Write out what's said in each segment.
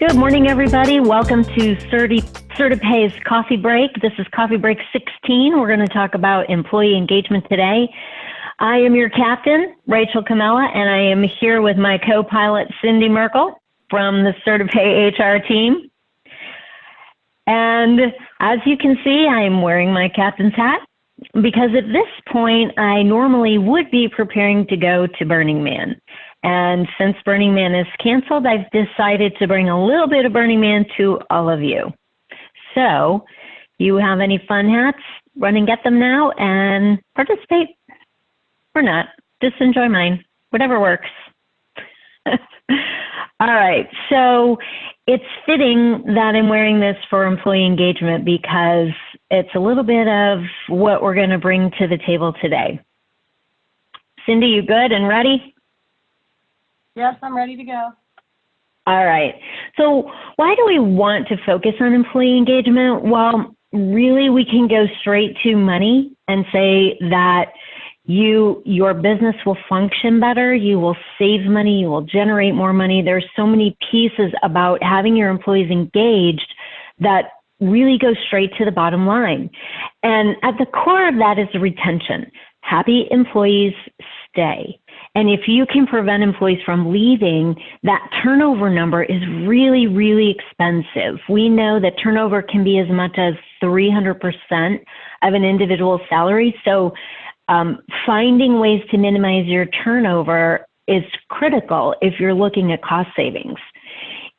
Good morning, everybody. Welcome to Certipay's Coffee Break. This is Coffee Break 16. We're going to talk about employee engagement today. I am your captain, Rachel Camella, and I am here with my co-pilot, Cindy Merkel, from the Certipay HR team. And as you can see, I am wearing my captain's hat because at this point, I normally would be preparing to go to Burning Man. And since Burning Man is canceled, I've decided to bring a little bit of Burning Man to all of you. So, you have any fun hats, run and get them now and participate or not. Just enjoy mine, whatever works. All right, so it's fitting that I'm wearing this for employee engagement because it's a little bit of what we're going to bring to the table today. Cindy, you good and ready? Yes, I'm ready to go. All right. So why do we want to focus on employee engagement? Well, really, we can go straight to money and say that your business will function better, you will save money, you will generate more money. There's so many pieces about having your employees engaged that really go straight to the bottom line. And at the core of that is retention. Happy employees stay. And if you can prevent employees from leaving, that turnover number is really, really expensive. We know that turnover can be as much as 300% of an individual's salary. So finding ways to minimize your turnover is critical if you're looking at cost savings.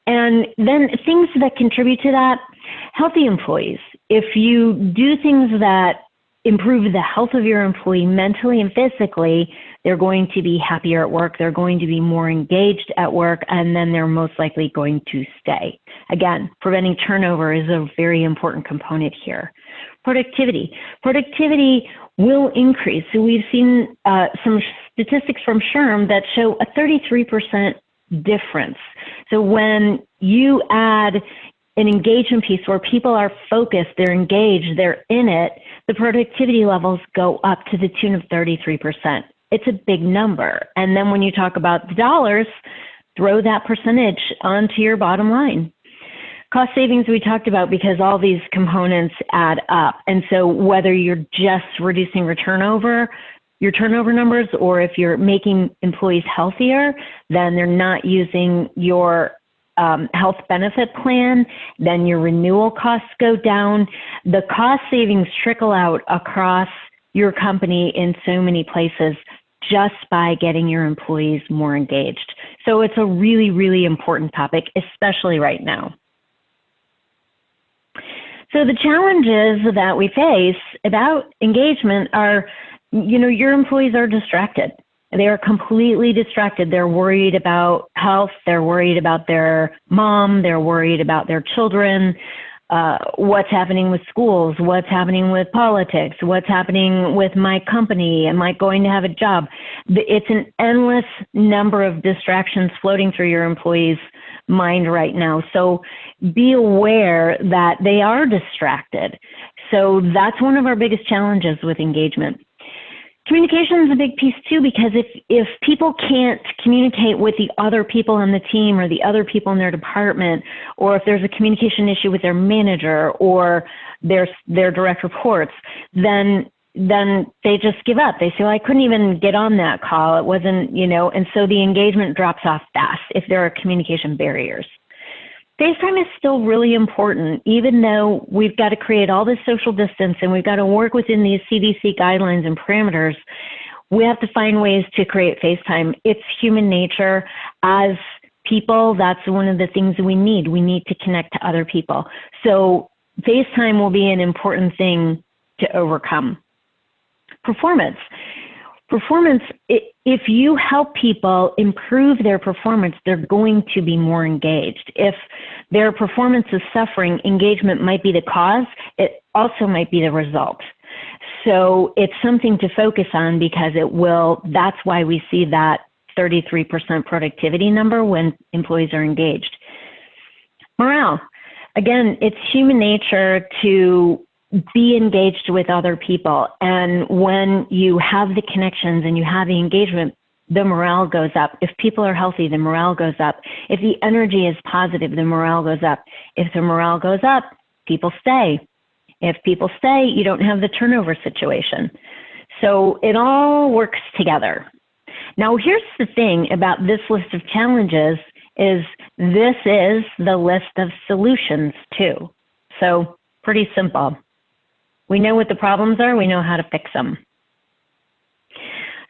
And then things that contribute to that, healthy employees. If you do things that improve the health of your employee mentally and physically, they're going to be happier at work, they're going to be more engaged at work, and then they're most likely going to stay. Again, preventing turnover is a very important component here. Productivity. Productivity will increase. So we've seen some statistics from SHRM that show a 33% difference. So when you add an engagement piece where people are focused, they're engaged, they're in it, the productivity levels go up to the tune of 33%. It's a big number. And then when you talk about the dollars, throw that percentage onto your bottom line. Cost savings we talked about because all these components add up. And so whether you're just reducing your turnover numbers, or if you're making employees healthier, then they're not using your health benefit plan, then your renewal costs go down. The cost savings trickle out across your company in so many places just by getting your employees more engaged. So it's a really, really important topic, especially right now. So the challenges that we face about engagement are, your employees are distracted. They are completely distracted. They're worried about health. They're worried about their mom. They're worried about their children, what's happening with schools, what's happening with politics, what's happening with my company, am I going to have a job? It's an endless number of distractions floating through your employees' mind right now. So be aware that they are distracted. So that's one of our biggest challenges with engagement. Communication is a big piece too, because if people can't communicate with the other people on the team or the other people in their department, or if there's a communication issue with their manager or their direct reports, then they just give up. They say, well, I couldn't even get on that call. It wasn't, and so the engagement drops off fast if there are communication barriers. Face time is still really important, even though we've got to create all this social distance and we've got to work within these CDC guidelines and parameters. We have to find ways to create face time. It's human nature. As people, that's one of the things we need. We need to connect to other people. So face time will be an important thing to overcome. Performance, if you help people improve their performance, they're going to be more engaged. If their performance is suffering, engagement might be the cause. It also might be the result. So it's something to focus on because that's why we see that 33% productivity number when employees are engaged. Morale. Again, it's human nature to be engaged with other people. And when you have the connections and you have the engagement, the morale goes up. If people are healthy, the morale goes up. If the energy is positive, the morale goes up. If the morale goes up, people stay. If people stay, you don't have the turnover situation. So it all works together. Now, here's the thing about this list of challenges is this is the list of solutions too. So pretty simple. We know what the problems are. We know how to fix them.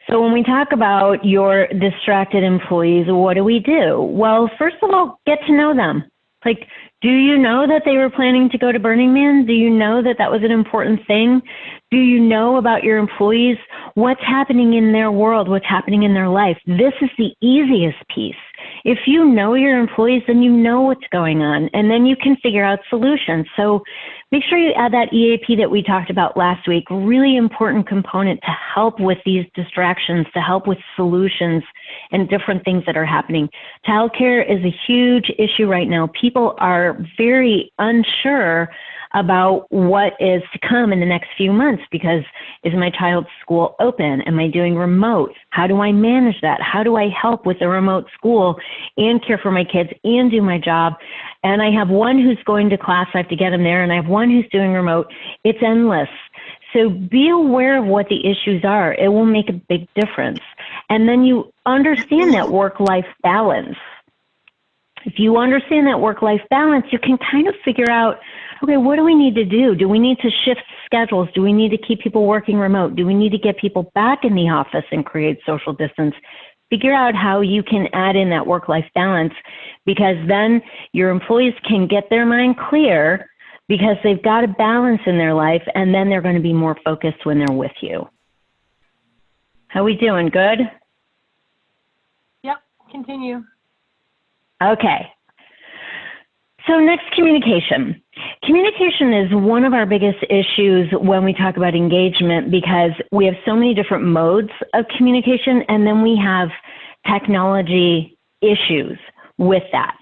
So when we talk about your distracted employees, what do we do? Well, first of all, get to know them. Like, do you know that they were planning to go to Burning Man? Do you know that that was an important thing? Do you know about your employees? What's happening in their world? What's happening in their life? This is the easiest piece. If you know your employees, then you know what's going on, and then you can figure out solutions. So make sure you add that EAP that we talked about last week, really important component to help with these distractions, to help with solutions and different things that are happening. Childcare is a huge issue right now. People are very unsure about what is to come in the next few months because is my child's school open? Am I doing remote? How do I manage that? How do I help with the remote school and care for my kids and do my job? And I have one who's going to class, I have to get him there, and I have one who's doing remote. It's endless. So be aware of what the issues are. It will make a big difference. And then you understand that work-life balance. If you understand that work-life balance, you can kind of figure out, okay, what do we need to do? Do we need to shift schedules? Do we need to keep people working remote? Do we need to get people back in the office and create social distance? Figure out how you can add in that work-life balance, because then your employees can get their mind clear because they've got a balance in their life, and then they're going to be more focused when they're with you. How we doing? Good? Yep, continue. Okay. So next, communication. Communication is one of our biggest issues when we talk about engagement because we have so many different modes of communication, and then we have technology issues with that.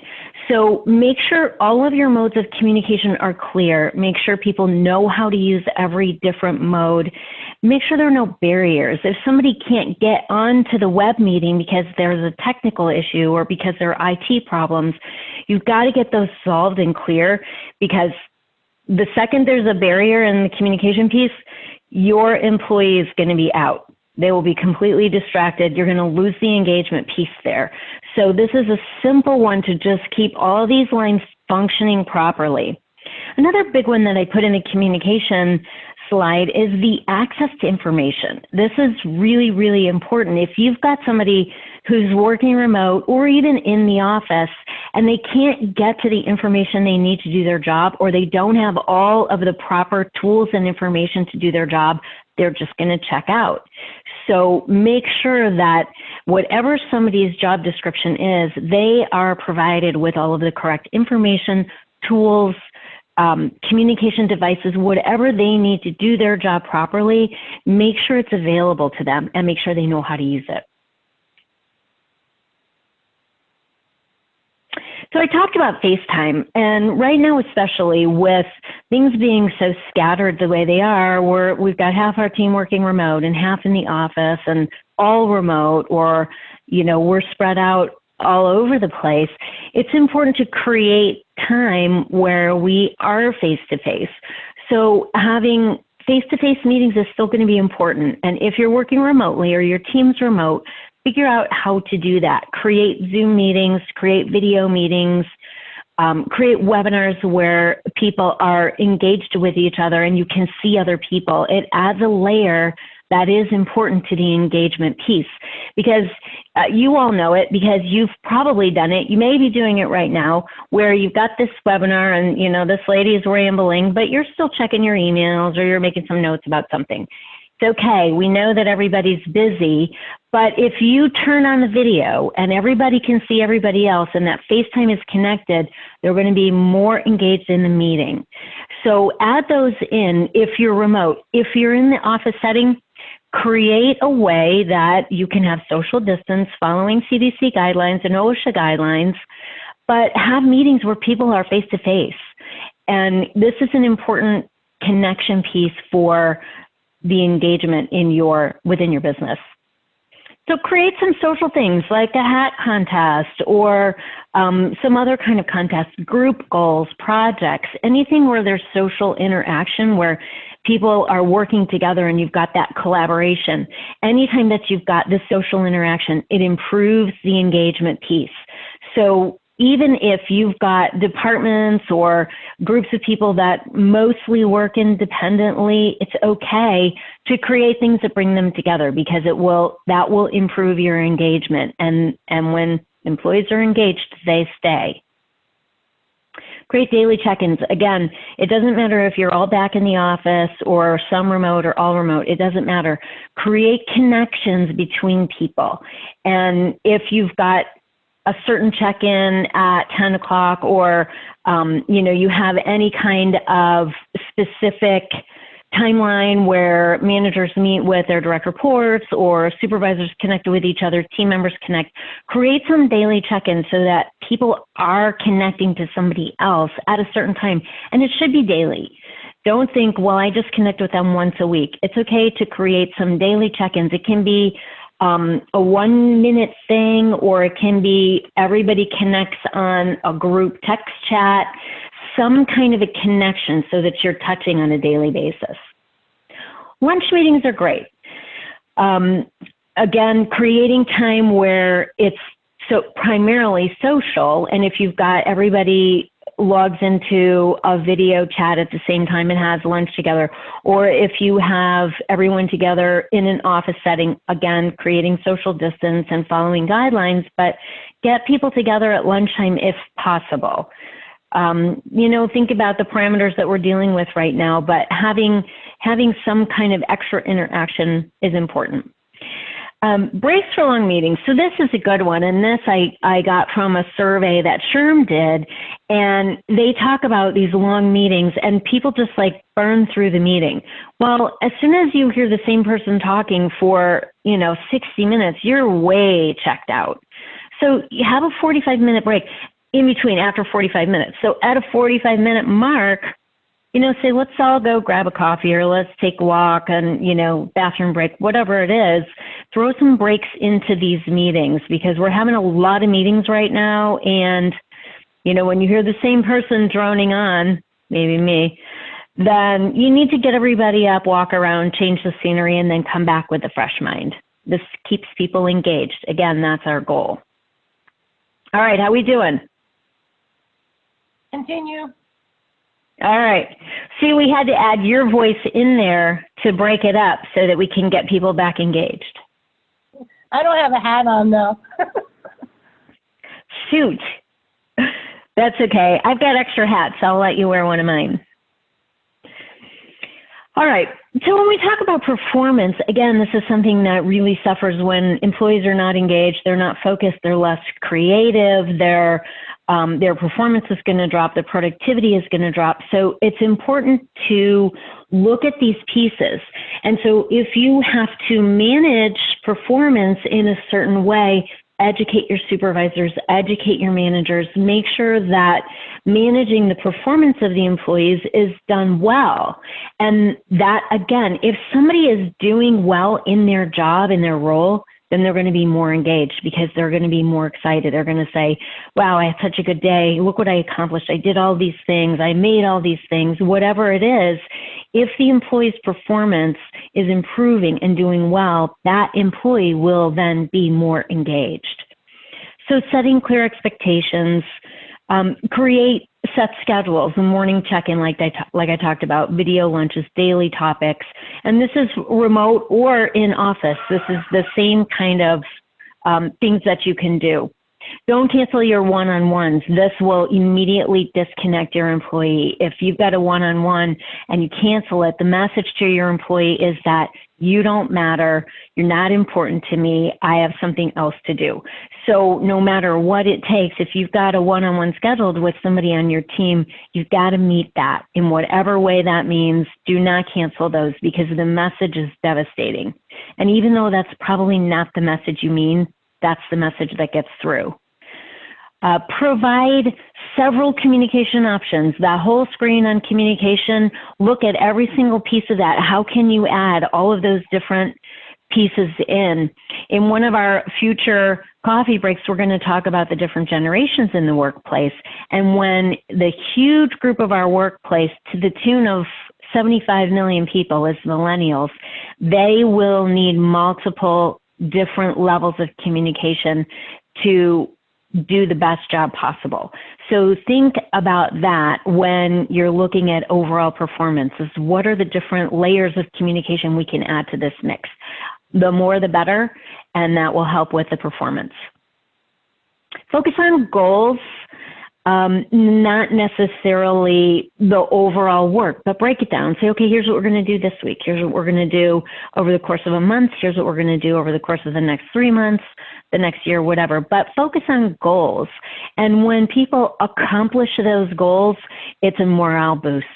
So make sure all of your modes of communication are clear. Make sure people know how to use every different mode. Make sure there are no barriers. If somebody can't get onto the web meeting because there's a technical issue or because there are IT problems, you've got to get those solved and clear, because the second there's a barrier in the communication piece, your employee is going to be out. They will be completely distracted. You're going to lose the engagement piece there. So this is a simple one to just keep all these lines functioning properly. Another big one that I put in the communication slide is the access to information. This is really, really important. If you've got somebody who's working remote or even in the office and they can't get to the information they need to do their job, or they don't have all of the proper tools and information to do their job, they're just going to check out. So make sure that whatever somebody's job description is, they are provided with all of the correct information, tools, communication devices, whatever they need to do their job properly. Make sure it's available to them and make sure they know how to use it. So I talked about FaceTime, and right now, especially with things being so scattered the way they are, we've got half our team working remote and half in the office and all remote, or, you know, we're spread out all over the place. It's important to create time where we are face-to-face. So having face-to-face meetings is still going to be important. And if you're working remotely or your team's remote, figure out how to do that. Create Zoom meetings, create video meetings, create webinars where people are engaged with each other and you can see other people. It adds a layer that is important to the engagement piece, because you all know it, because you've probably done it. You may be doing it right now where you've got this webinar and, you know, this lady is rambling, but you're still checking your emails or you're making some notes about something. It's okay. We know that everybody's busy, but if you turn on the video and everybody can see everybody else and that FaceTime is connected, they're going to be more engaged in the meeting. So add those in if you're remote. If you're in the office setting, create a way that you can have social distance following CDC guidelines and OSHA guidelines, but have meetings where people are face-to-face. And this is an important connection piece for the engagement within your business. So create some social things like a hat contest or some other kind of contest, group goals, projects, anything where there's social interaction, where people are working together and you've got that collaboration. Anytime that you've got this social interaction, it improves the engagement piece. So even if you've got departments or groups of people that mostly work independently, it's okay to create things that bring them together, because that will improve your engagement. And when employees are engaged, they stay. Create daily check-ins. Again, it doesn't matter if you're all back in the office or some remote or all remote. It doesn't matter. Create connections between people. And if you've got a certain check-in at 10 o'clock or, you have any kind of specific timeline where managers meet with their direct reports or supervisors connect with each other, team members connect, create some daily check-ins so that people are connecting to somebody else at a certain time. And it should be daily. Don't think, well, I just connect with them once a week. It's okay to create some daily check-ins. It can be a 1-minute thing, or it can be everybody connects on a group text chat, some kind of a connection so that you're touching on a daily basis. Lunch meetings are great. Again, creating time where it's primarily social, and if you've got everybody logs into a video chat at the same time and has lunch together, or if you have everyone together in an office setting, again, creating social distance and following guidelines, but get people together at lunchtime if possible. Think about the parameters that we're dealing with right now, but having some kind of extra interaction is important. Breaks for long meetings. So this is a good one, and this I got from a survey that SHRM did, and they talk about these long meetings, and people just like burn through the meeting. Well, as soon as you hear the same person talking for 60 minutes, you're way checked out. So you have a 45-minute break in between after 45 minutes. So at a 45-minute mark, say, let's all go grab a coffee, or let's take a walk and, bathroom break, whatever it is. Throw some breaks into these meetings, because we're having a lot of meetings right now. And, when you hear the same person droning on, maybe me, then you need to get everybody up, walk around, change the scenery, and then come back with a fresh mind. This keeps people engaged. Again, that's our goal. All right, how we doing? Continue. All right. See, we had to add your voice in there to break it up so that we can get people back engaged. I don't have a hat on, though. Shoot. That's okay. I've got extra hats. I'll let you wear one of mine. All right. So when we talk about performance, again, this is something that really suffers when employees are not engaged, they're not focused, they're less creative, their performance is going to drop, their productivity is going to drop. So it's important to look at these pieces. And so if you have to manage performance in a certain way, educate your supervisors, educate your managers, make sure that managing the performance of the employees is done well. And that, again, if somebody is doing well in their job, in their role, then they're going to be more engaged, because they're going to be more excited. They're going to say, wow, I had such a good day. Look what I accomplished. I did all these things. I made all these things, whatever it is. If the employee's performance is improving and doing well, that employee will then be more engaged. So setting clear expectations, create set schedules, a morning check-in like I talked about, video lunches, daily topics. And this is remote or in office. This is the same kind of things that you can do. Don't cancel your one-on-ones. This will immediately disconnect your employee. If you've got a one-on-one and you cancel it, the message to your employee is that you don't matter, you're not important to me, I have something else to do. So no matter what it takes, if you've got a one-on-one scheduled with somebody on your team, you've got to meet that in whatever way that means. Do not cancel those, because the message is devastating. And even though that's probably not the message you mean, that's the message that gets through. Provide several communication options. That whole screen on communication, look at every single piece of that. How can you add all of those different pieces in. In one of our future coffee breaks, we're going to talk about the different generations in the workplace. And when the huge group of our workplace, to the tune of 75 million people, is millennials, they will need multiple different levels of communication to do the best job possible. So think about that when you're looking at overall performance. Is what are the different layers of communication we can add to this mix? The more the better, and that will help with the performance. Focus on goals, not necessarily the overall work, but break it down. Say, okay, here's what we're going to do this week. Here's what we're going to do over the course of a month. Here's what we're going to do over the course of the next 3 months, the next year, whatever. But focus on goals. And when people accomplish those goals, it's a morale boost.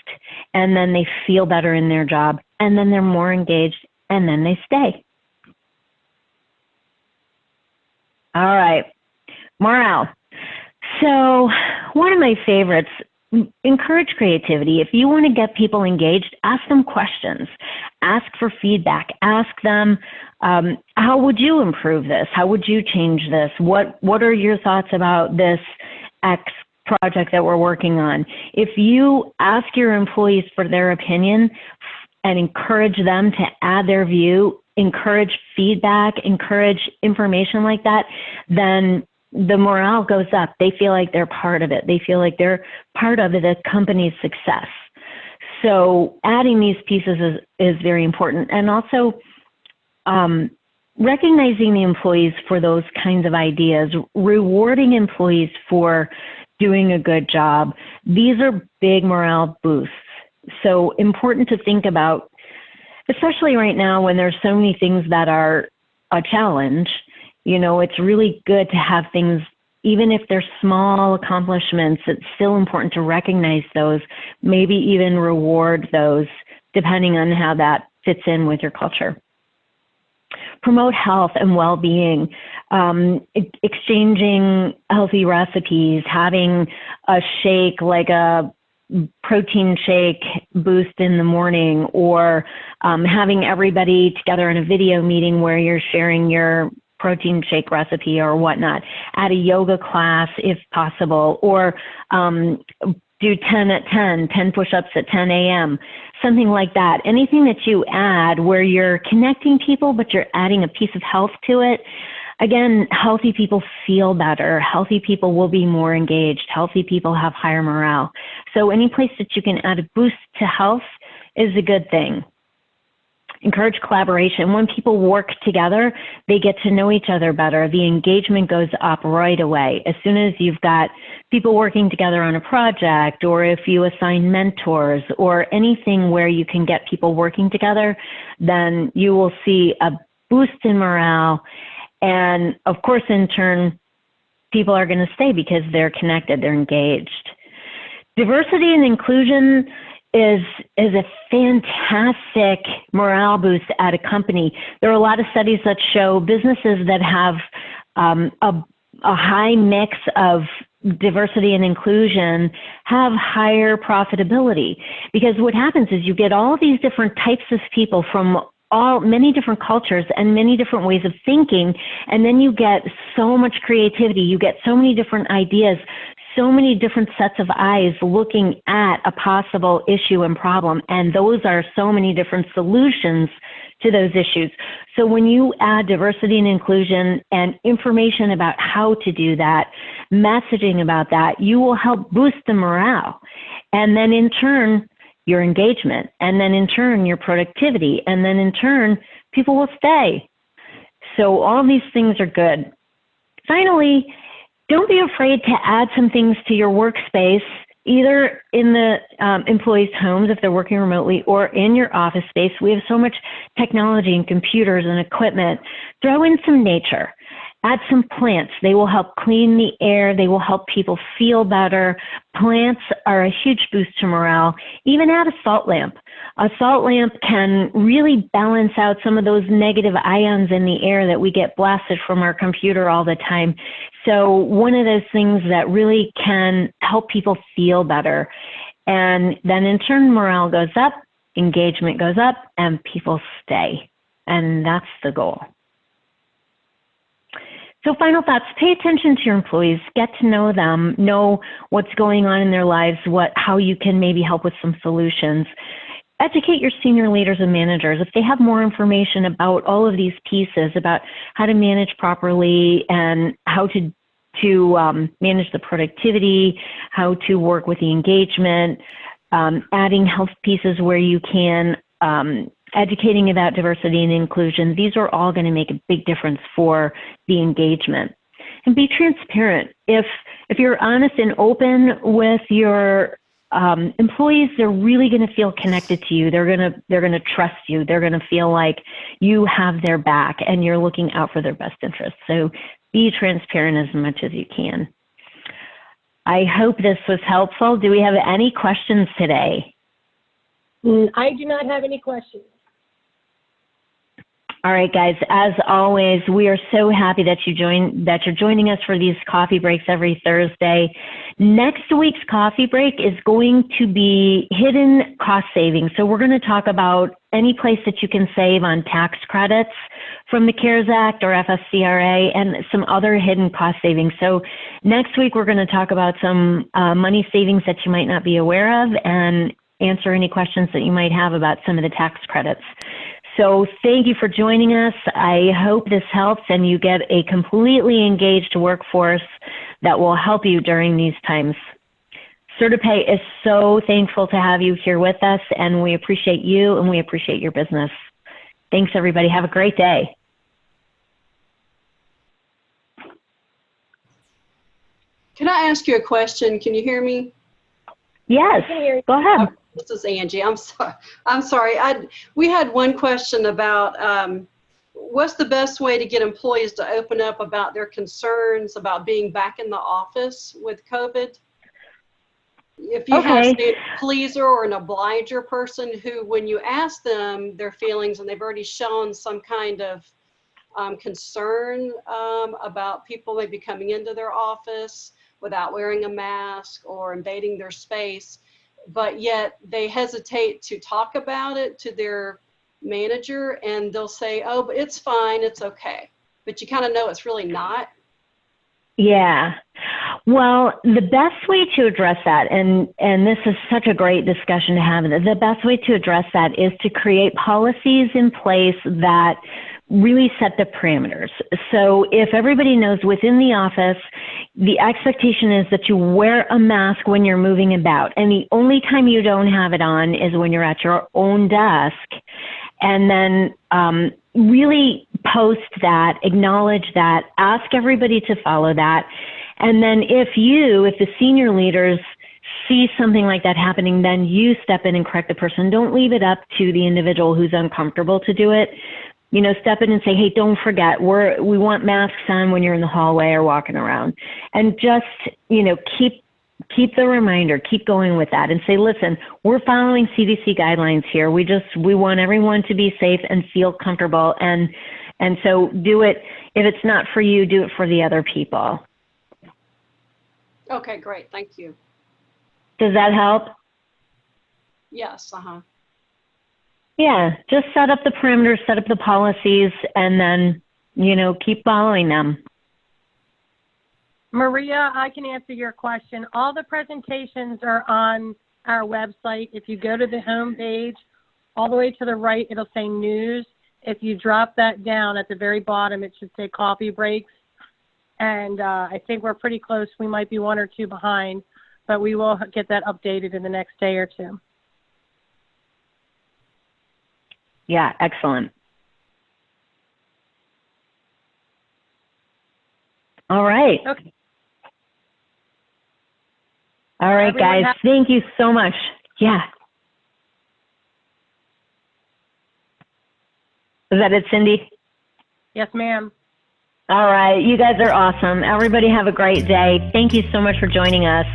And then they feel better in their job. And then they're more engaged. And then they stay. All right. Morale. So one of my favorites, encourage creativity. If you want to get people engaged, ask them questions, ask for feedback, ask them, how would you improve this? How would you change this? What are your thoughts about this X project that we're working on? If you ask your employees for their opinion and encourage them to add their view, encourage feedback, encourage information like that, then the morale goes up. They feel like they're part of it. They feel like they're part of the company's success. So adding these pieces is very important. And also recognizing the employees for those kinds of ideas, rewarding employees for doing a good job. These are big morale boosts. So important to think about, especially right now when there's so many things that are a challenge. You know, it's really good to have things, even if they're small accomplishments, it's still important to recognize those, maybe even reward those, depending on how that fits in with your culture. Promote health and well-being, exchanging healthy recipes, having a shake like a protein shake boost in the morning, or having everybody together in a video meeting where you're sharing your protein shake recipe or whatnot, at a yoga class if possible, or do 10 at 10 push-ups at 10 a.m., something like that. Anything that you add where you're connecting people, but you're adding a piece of health to it. Again, healthy people feel better. Healthy people will be more engaged. Healthy people have higher morale. So any place that you can add a boost to health is a good thing. Encourage collaboration. When people work together, they get to know each other better. The engagement goes up right away. As soon as you've got people working together on a project, or if you assign mentors, or anything where you can get people working together, then you will see a boost in morale. And of course, in turn, people are going to stay because they're connected, they're engaged. Diversity and inclusion is a fantastic morale boost at a company. There are a lot of studies that show businesses that have a high mix of diversity and inclusion have higher profitability, because what happens is you get all these different types of people from many different cultures and many different ways of thinking, and then you get so much creativity, you get so many different ideas, so many different sets of eyes looking at a possible issue and problem, and those are so many different solutions to those issues. So when you add diversity and inclusion and information about how to do that, messaging about that, you will help boost the morale, and then in turn, your engagement, and then in turn, your productivity, and then in turn, people will stay. So all these things are good. Finally, don't be afraid to add some things to your workspace, either in the employees' homes if they're working remotely, or in your office space. We have so much technology and computers and equipment. Throw in some nature. Add some plants. They will help clean the air. They will help people feel better. Plants are a huge boost to morale. Even add a salt lamp. A salt lamp can really balance out some of those negative ions in the air that we get blasted from our computer all the time. So one of those things that really can help people feel better. And then in turn, morale goes up, engagement goes up, and people stay. And that's the goal. So final thoughts, pay attention to your employees, get to know them, know what's going on in their lives, how you can maybe help with some solutions. Educate your senior leaders and managers. If they have more information about all of these pieces, about how to manage properly and how to manage the productivity, how to work with the engagement, adding health pieces where you can, educating about diversity and inclusion, these are all going to make a big difference for the engagement. And be transparent. If you're honest and open with your employees, they're really going to feel connected to you. They're going to trust you. They're going to feel like you have their back and you're looking out for their best interests. So be transparent as much as you can. I hope this was helpful. Do we have any questions today? I do not have any questions. All right, guys, as always, we are so happy that you're joining us for these coffee breaks every Thursday. Next week's coffee break is going to be hidden cost savings. So we're going to talk about any place that you can save on tax credits from the CARES Act or FSCRA and some other hidden cost savings. So next week, we're going to talk about some money savings that you might not be aware of and answer any questions that you might have about some of the tax credits. So thank you for joining us. I hope this helps and you get a completely engaged workforce that will help you during these times. CertaPay is so thankful to have you here with us, and we appreciate you and we appreciate your business. Thanks, everybody. Have a great day. Can I ask you a question? Can you hear me? Yes, go ahead. This is Angie. I'm sorry. We had one question about what's the best way to get employees to open up about their concerns about being back in the office with COVID? If you have a pleaser or an obliger person who, when you ask them their feelings and they've already shown some kind of concern about people maybe coming into their office without wearing a mask or invading their space, but yet they hesitate to talk about it to their manager, and they'll say, oh, but it's fine, it's okay. But you kind of know it's really not. Yeah. Well, the best way to address that, and this is such a great discussion to have, the best way to address that is to create policies in place that really set the parameters. So if everybody knows within the office, the expectation is that you wear a mask when you're moving about, and the only time you don't have it on is when you're at your own desk. And then really post that, acknowledge that, ask everybody to follow that. And then if the senior leaders see something like that happening, then you step in and correct the person. Don't leave it up to the individual who's uncomfortable to do it. You know, step in and say, hey, don't forget, we want masks on when you're in the hallway or walking around. And just, you know, keep the reminder, keep going with that and say, listen, we're following CDC guidelines here. We want everyone to be safe and feel comfortable. And so do it. If it's not for you, do it for the other people. Okay, great. Thank you. Does that help? Yes. Yeah, just set up the perimeters, set up the policies, and then, you know, keep following them. Maria, I can answer your question. All the presentations are on our website. If you go to the home page, all the way to the right, it'll say news. If you drop that down at the very bottom, it should say coffee breaks. And I think we're pretty close. We might be 1 or 2 behind, but we will get that updated in the next day or 2. Yeah, excellent. All right. Okay. All right, guys. Thank you so much. Yeah. Is that it, Cindy? Yes, ma'am. All right. You guys are awesome. Everybody have a great day. Thank you so much for joining us.